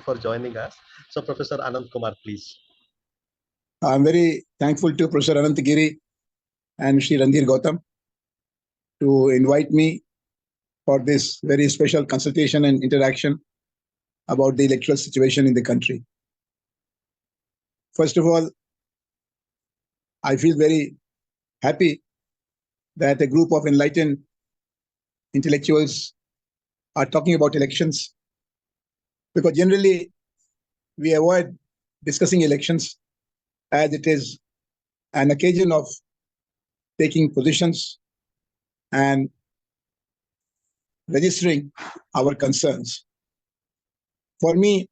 for joining us. So, Professor Anand Kumar, please. I'm very thankful to Professor Anantagiri and Shri Randhir Gautam to invite me for this very special consultation and interaction about the electoral situation in the country. First of all, I feel very happy that a group of enlightened intellectuals are talking about elections, because generally we avoid discussing elections as it is an occasion of taking positions and registering our concerns. For me,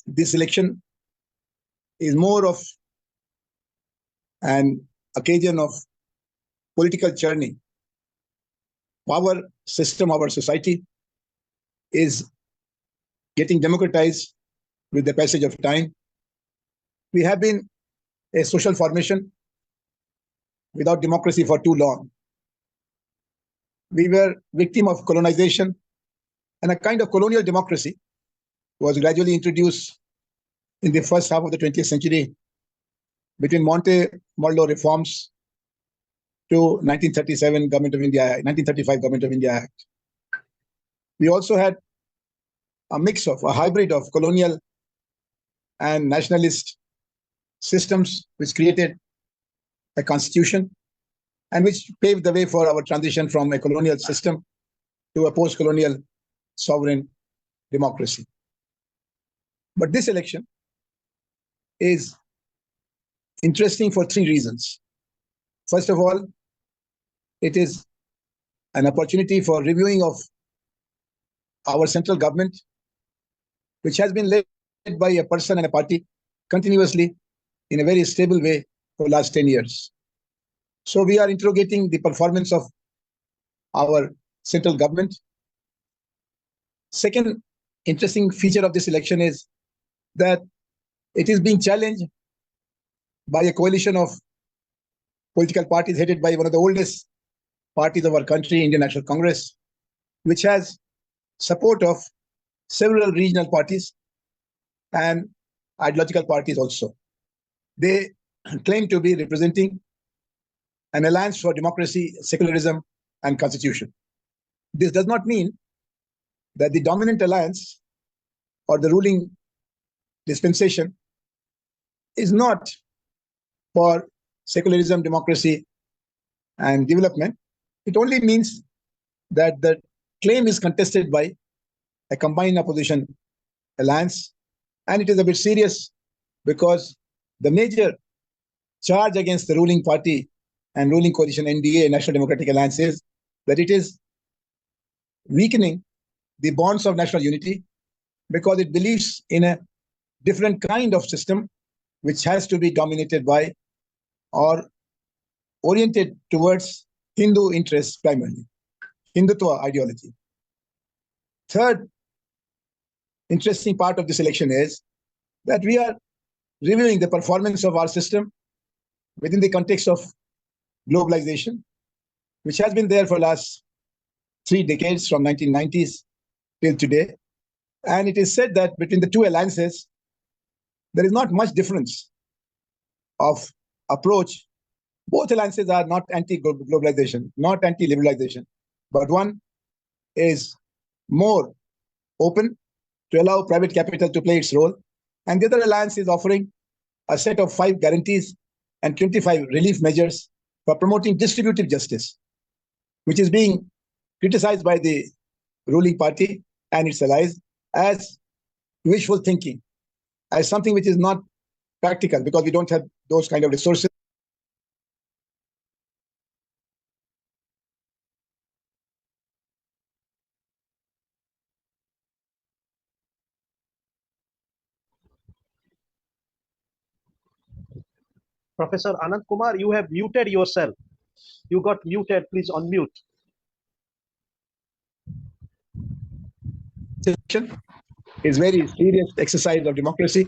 this election is more of an occasion of political journey. Power system of our society is getting democratized with the passage of time. We have been a social formation without democracy for too long. We were victim of colonization, and a kind of colonial democracy was gradually introduced in the first half of the 20th century between Monte-Morlo reforms to 1937 Government of India, 1935 Government of India Act. We also had a mix of a hybrid of colonial and nationalist systems, which created a constitution and which paved the way for our transition from a colonial system to a post-colonial sovereign democracy. But this election is interesting for three reasons. First of all, it is an opportunity for reviewing of our central government, which has been led by a person and a party continuously in a very stable way for the last 10 years. So we are interrogating the performance of our central government. Second interesting feature of this election is that it is being challenged by a coalition of political parties headed by one of the oldest parties of our country, Indian National Congress, which has support of several regional parties and ideological parties also. They claim to be representing an alliance for democracy, secularism, and constitution. This does not mean that the dominant alliance or the ruling dispensation is not for secularism, democracy, and development. It only means that the claim is contested by a combined opposition alliance, and it is a bit serious because the major charge against the ruling party and ruling coalition NDA, National Democratic Alliance, is that it is weakening the bonds of national unity because it believes in a different kind of system which has to be dominated by or oriented towards Hindu interests primarily, Hindutva ideology. Third interesting part of this election is that we are reviewing the performance of our system within the context of globalization, which has been there for the last 3 decades from 1990s till today. And it is said that between the two alliances, there is not much difference of approach. Both alliances are not anti-globalization, not anti-liberalization, but one is more open to allow private capital to play its role, and the other alliance is offering a set of 5 guarantees and 25 relief measures for promoting distributive justice, which is being criticized by the ruling party and its allies as wishful thinking, as something which is not practical because we don't have those kind of resources. Professor Anand Kumar, you have muted yourself. You got muted. Please unmute. Is very serious exercise of democracy,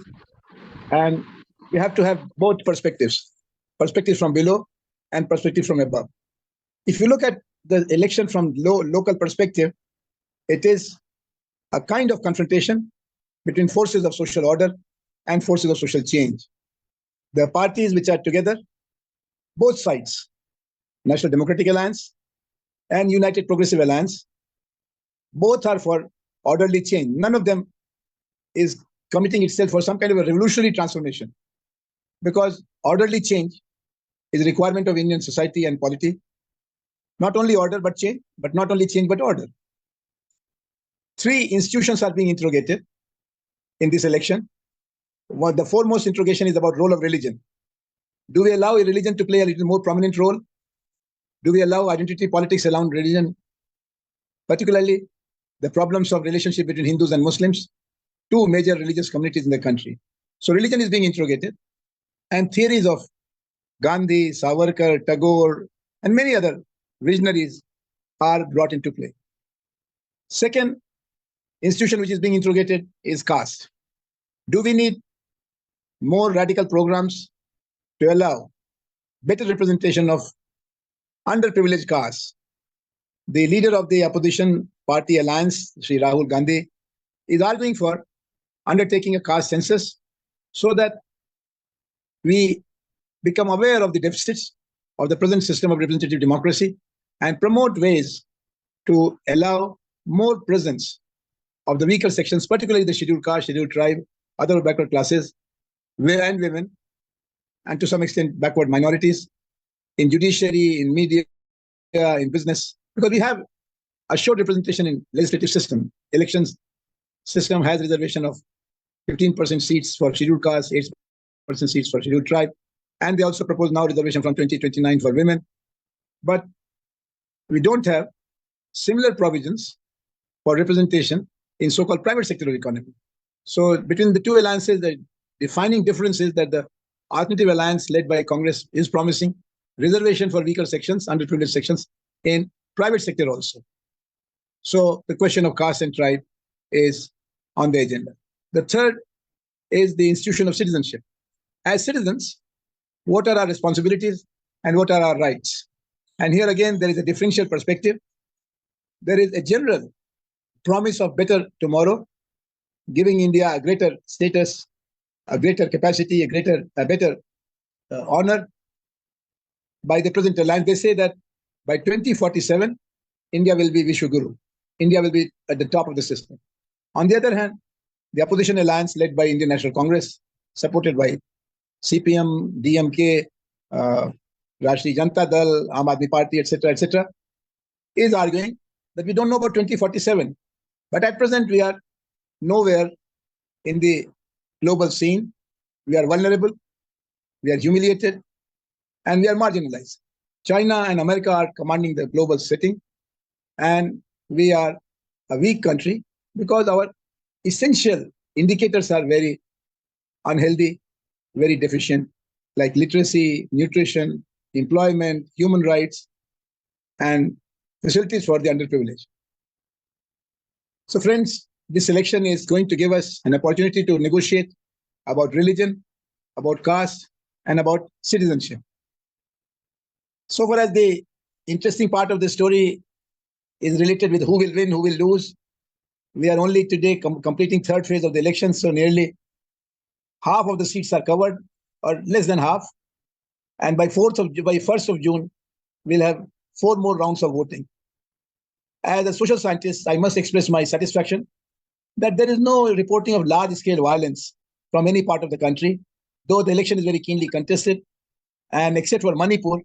and we have to have both perspectives from below and perspective from above. If you look at the election from local perspective, it is a kind of confrontation between forces of social order and forces of social change. The parties which are together, both sides, National Democratic Alliance and United Progressive Alliance, both are for orderly change. None of them is committing itself for some kind of a revolutionary transformation, because orderly change is a requirement of Indian society and polity. Not only order but change, but not only change but order. Three institutions are being interrogated in this election. The foremost interrogation is about role of religion. Do we allow a religion to play a little more prominent role? Do we allow identity politics around religion, particularly the problems of relationship between Hindus and Muslims, two major religious communities in the country? So religion is being interrogated, and theories of Gandhi, Savarkar, Tagore, and many other visionaries are brought into play. Second institution which is being interrogated is caste. Do we need more radical programs to allow better representation of underprivileged castes? The leader of the opposition party alliance, Sri Rahul Gandhi, is arguing for undertaking a caste census so that we become aware of the deficits of the present system of representative democracy and promote ways to allow more presence of the weaker sections, particularly the scheduled caste, scheduled tribe, other backward classes, and women, and to some extent backward minorities in judiciary, in media, in business, because we have a short representation in legislative system. Elections system has reservation of 15% seats for scheduled caste, 8% seats for scheduled tribe, and they also propose now reservation from 2029 for women. But we don't have similar provisions for representation in so-called private sector of economy. So between the two alliances, the defining difference is that the alternative alliance led by Congress is promising reservation for weaker sections, underprivileged sections in private sector also. So the question of caste and tribe is on the agenda. The third is the institution of citizenship. As citizens, what are our responsibilities and what are our rights? And here again, there is a differential perspective. There is a general promise of better tomorrow, giving India a greater status, a greater capacity, a better honor by the present alliance. They say that by 2047, India will be Vishwaguru. India will be at the top of the system. On the other hand, the opposition alliance led by Indian National Congress, supported by CPM, DMK, Rashtriya Janata Dal, Aam Aadmi Party, etc., is arguing that we don't know about 2047. But at present, we are nowhere in the global scene. We are vulnerable, we are humiliated, and we are marginalized. China and America are commanding the global setting, and we are a weak country because our essential indicators are very unhealthy, very deficient, like literacy, nutrition, employment, human rights, and facilities for the underprivileged. So friends, this election is going to give us an opportunity to negotiate about religion, about caste, and about citizenship. So far as the interesting part of the story is related with who will win, who will lose, we are only today completing third phase of the election, so nearly half of the seats are covered, or less than half. And by 1st of June, we'll have 4 more rounds of voting. As a social scientist, I must express my satisfaction that there is no reporting of large-scale violence from any part of the country, though the election is very keenly contested. And except for Manipur,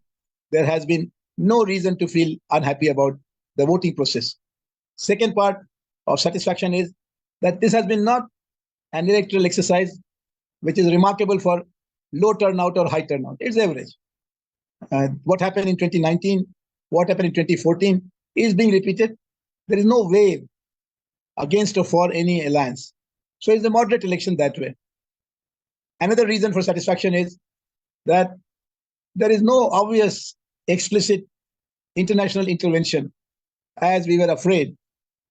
there has been no reason to feel unhappy about the voting process. Second part of satisfaction is that this has been not an electoral exercise which is remarkable for low turnout or high turnout. It's average. What happened in 2019, what happened in 2014 is being repeated. There is no wave against or for any alliance. So it's a moderate election that way. Another reason for satisfaction is that there is no obvious, explicit international intervention, as we were afraid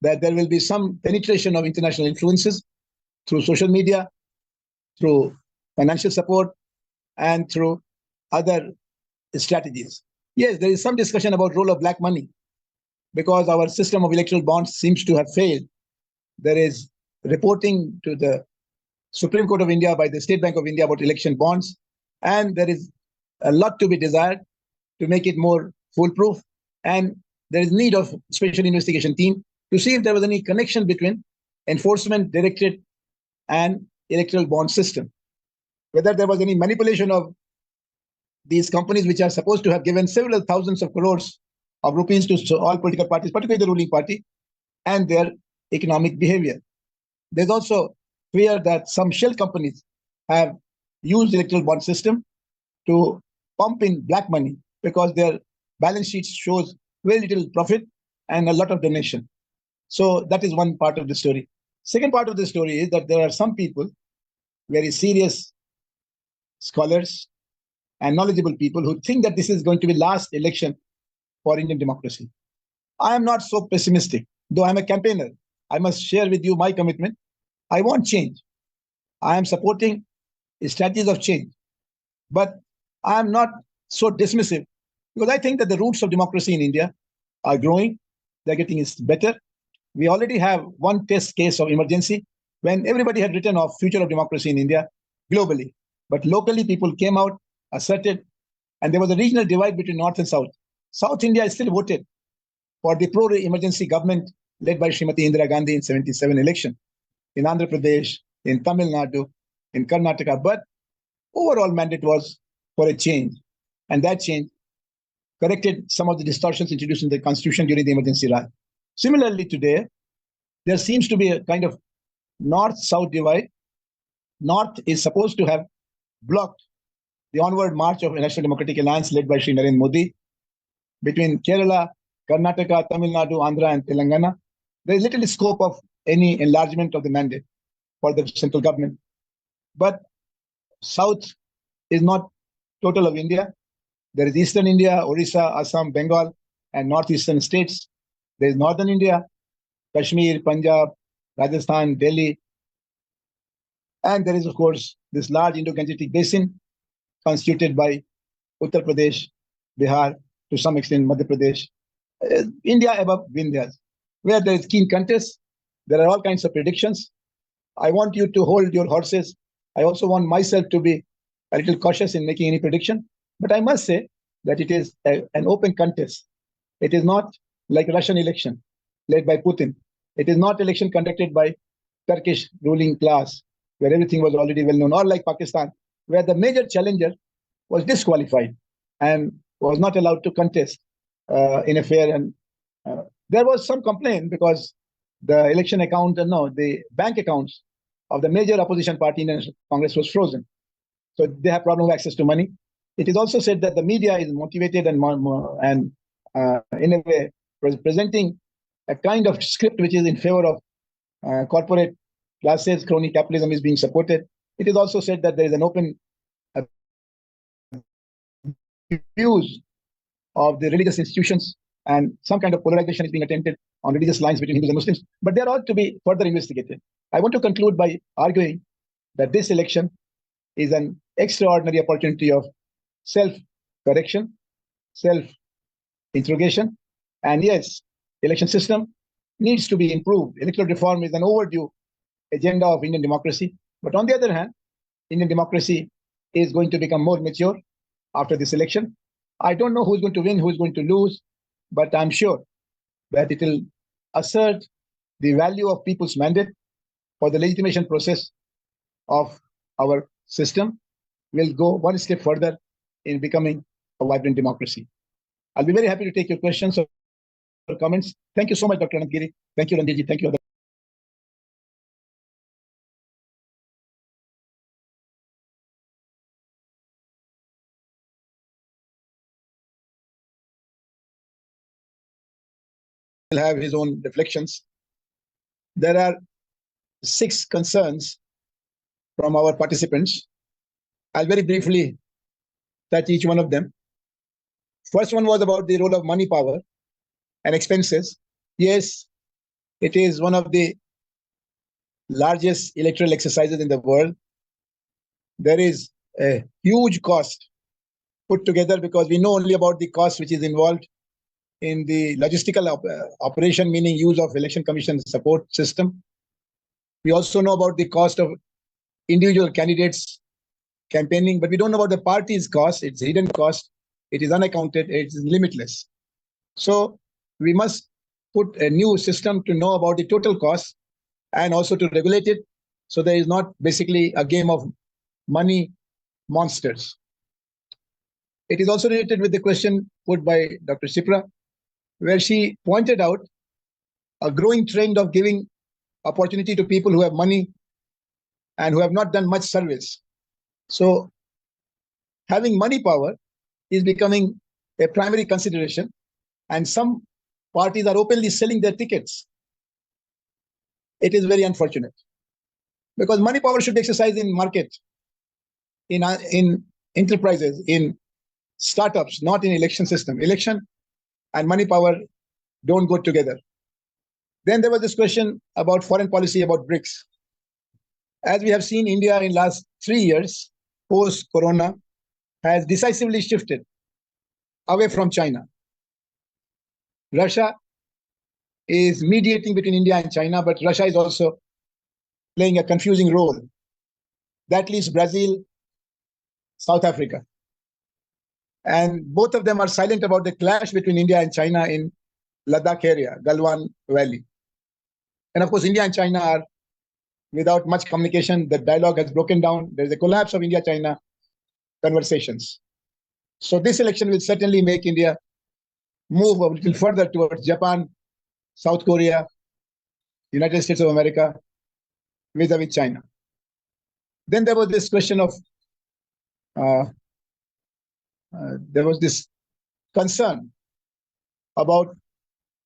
that there will be some penetration of international influences through social media, through financial support, and through other strategies. Yes, there is some discussion about role of black money because our system of electoral bonds seems to have failed. There is reporting to the Supreme Court of India by the State Bank of India about election bonds. And there is a lot to be desired to make it more foolproof. And there is need of special investigation team to see if there was any connection between enforcement directorate and electoral bond system. Whether there was any manipulation of these companies, which are supposed to have given several thousands of crores of rupees to all political parties, particularly the ruling party, and their economic behavior. There's also fear that some shell companies have used the electoral bond system to pump in black money because their balance sheets shows very little profit and a lot of donation. So that is one part of the story. Second part of the story is that there are some people, very serious scholars and knowledgeable people, who think that this is going to be last election for Indian democracy. I am not so pessimistic, though I'm a campaigner. I must share with you my commitment. I want change. I am supporting strategies of change, but I am not so dismissive, because I think that the roots of democracy in India are growing. They're getting better. We already have one test case of emergency when everybody had written off future of democracy in India globally. But locally, people came out, asserted, and there was a regional divide between North and South. South India still voted for the pro-emergency government led by Srimati Indira Gandhi in 77 election, in Andhra Pradesh, in Tamil Nadu, in Karnataka. But overall mandate was for a change. And that change corrected some of the distortions introduced in the constitution during the emergency raj. Similarly, today, there seems to be a kind of north-south divide. North is supposed to have blocked the onward march of a National Democratic Alliance led by Sri Narendra Modi between Kerala, Karnataka, Tamil Nadu, Andhra, and Telangana. There is little scope of any enlargement of the mandate for the central government. But South is not total of India. There is Eastern India, Orissa, Assam, Bengal, and Northeastern states. There is Northern India, Kashmir, Punjab, Rajasthan, Delhi. And there is, of course, this large Indo-Gangetic basin constituted by Uttar Pradesh, Bihar, to some extent Madhya Pradesh, India above Vindhyas, where there is keen contest. There are all kinds of predictions. I want you to hold your horses. I also want myself to be a little cautious in making any prediction. But I must say that it is an open contest. It is not like Russian election led by Putin. It is not election conducted by Turkish ruling class, where everything was already well known, or like Pakistan, where the major challenger was disqualified and was not allowed to contest in a fair. And there was some complaint because the election account, the bank accounts of the major opposition party in Congress was frozen. So they have problem with access to money. It is also said that the media is motivated and in a way presenting a kind of script which is in favor of corporate classes. Crony capitalism is being supported. It is also said that there is an open views of the religious institutions, and some kind of polarization is being attempted on religious lines between Hindus and Muslims. But they are all to be further investigated. I want to conclude by arguing that this election is an extraordinary opportunity of self-correction, self-interrogation. And yes, election system needs to be improved. Electoral reform is an overdue agenda of Indian democracy. But on the other hand, Indian democracy is going to become more mature after this election. I don't know who's going to win, who's going to lose, but I'm sure that it will assert the value of people's mandate for the legitimation process of our system, will go one step further in becoming a vibrant democracy. I'll be very happy to take your questions or comments. Thank you so much, Dr. Anandgiri. Thank you, Randirji. Thank you. Will have his own reflections. There are 6 concerns from our participants. I'll very briefly touch each one of them. First one was about the role of money power and expenses. Yes, it is one of the largest electoral exercises in the world. There is a huge cost put together because we know only about the cost which is involved in the logistical operation, meaning use of election commission support system. We also know about the cost of individual candidates campaigning, but we don't know about the party's cost. It's hidden cost. It is unaccounted. It is limitless. So we must put a new system to know about the total cost and also to regulate it. So there is not basically a game of money monsters. It is also related with the question put by Dr. Shipra, where she pointed out a growing trend of giving opportunity to people who have money and who have not done much service. So having money power is becoming a primary consideration, and some parties are openly selling their tickets. It is very unfortunate, because money power should be exercised in market, in enterprises, in startups, not in election system. Election and money power don't go together. Then there was this question about foreign policy, about BRICS. As we have seen, India in last 3 years, post-corona, has decisively shifted away from China. Russia is mediating between India and China, but Russia is also playing a confusing role. That leaves Brazil, South Africa. And both of them are silent about the clash between India and China in Ladakh area, Galwan Valley. And of course, India and China are without much communication. The dialogue has broken down. There's a collapse of India-China conversations. So this election will certainly make India move a little further towards Japan, South Korea, United States of America, vis-a-vis China. Then there was this question of, there was this concern about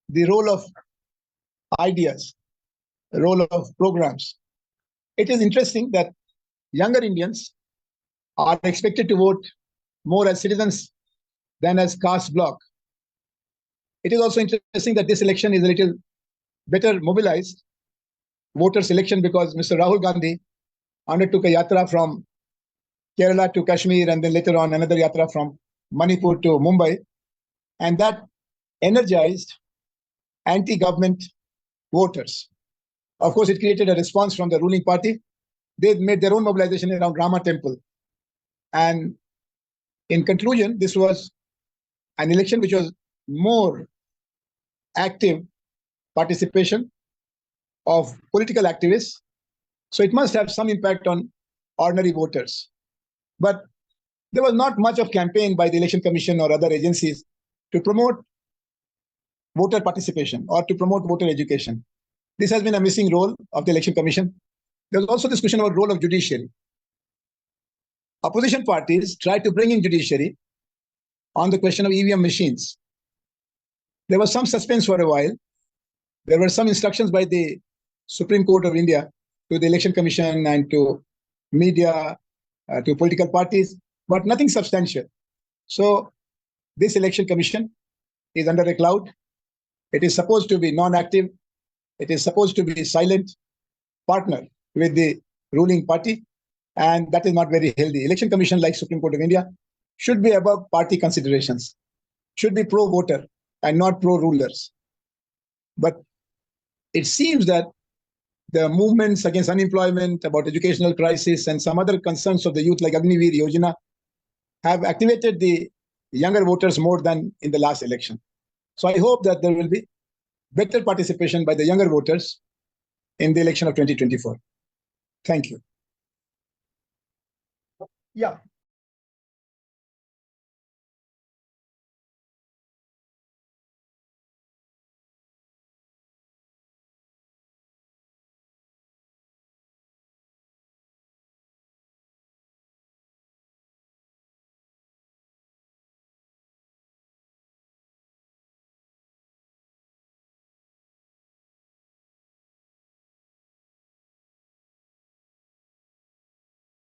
the role of ideas, the role of programs. It is interesting that younger Indians are expected to vote more as citizens than as caste bloc. It is also interesting that this election is a little better mobilized voters election, because Mr. Rahul Gandhi undertook a yatra from Kerala to Kashmir, and then later on another yatra from Manipur to Mumbai. And that energized anti-government voters. Of course, it created a response from the ruling party. They made their own mobilization around Rama Temple. And in conclusion, this was an election which was more active participation of political activists. So it must have some impact on ordinary voters. But there was not much of campaign by the Election Commission or other agencies to promote voter participation or to promote voter education. This has been a missing role of the Election Commission. There was also this question about role of judiciary. Opposition parties tried to bring in judiciary on the question of EVM machines. There was some suspense for a while. There were some instructions by the Supreme Court of India to the Election Commission and to media, to political parties, but nothing substantial. So this Election Commission is under a cloud. It is supposed to be non-active. It is supposed to be a silent partner with the ruling party, and that is not very healthy. Election Commission, like Supreme Court of India, should be above party considerations, should be pro-voter and not pro-rulers. But it seems that the movements against unemployment, about educational crisis, and some other concerns of the youth like Agniveer Yojana have activated the younger voters more than in the last election. So I hope that there will be better participation by the younger voters in the election of 2024. Thank you. Yeah.